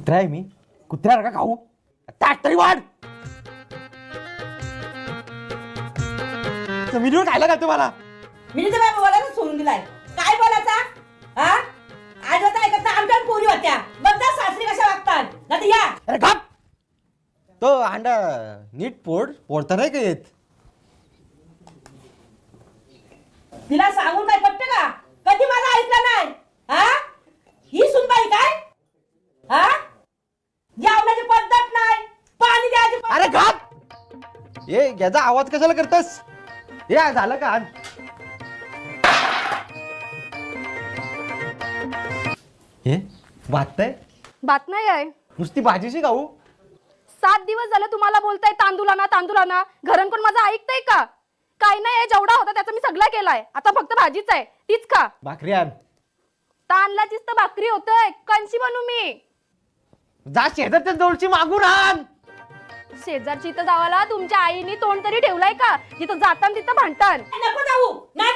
कुत्रा आहे मी, कुत्र्याला का खाऊ? ताट तरी वाढ. जमिनीवर खायला घालतो मला. मी तर बाबा बोलायला सोडून दिलाय. काय बोलायचा? हा आज होता ऐकत ना आमच्या पोरी होत्या. बघ सासरी कशा वागतात. नाही या. अरे गप. तो अंडा नीट पोडता नाही का येत. तिला सांगून काय पटतं का? कधी माझा ऐकला नाही. हा ही सुनबाई काय? हा जेवणाची पद्धत नाही, पाणी द्यायची पद्धत. अरे गप. ए याचा आवाज कशाला करतस? हे झालं का? हे भातय बात नाही आहे. नुसती भाजीशी खाऊ? 7 दिवस झाले तुम्हाला बोलताय तांदूळाना. घरण कोण माझं ऐकतंय का? काय नाही, जेवढा होता त्याचा मी सगळा केलाय. आता फक्त भाजीच आहे, तीच खा. भाकरी आण. तांदळाचीच तर भाकरी होतंय, कंची बनू मी? जा शेजारच्या जवळची मागून आण. शेजारची इथं जावाला तुमच्या आईने तोंड तरी ठेवलाय का? जिथं जातान तिथं भांडतान. नको जाऊ. नाही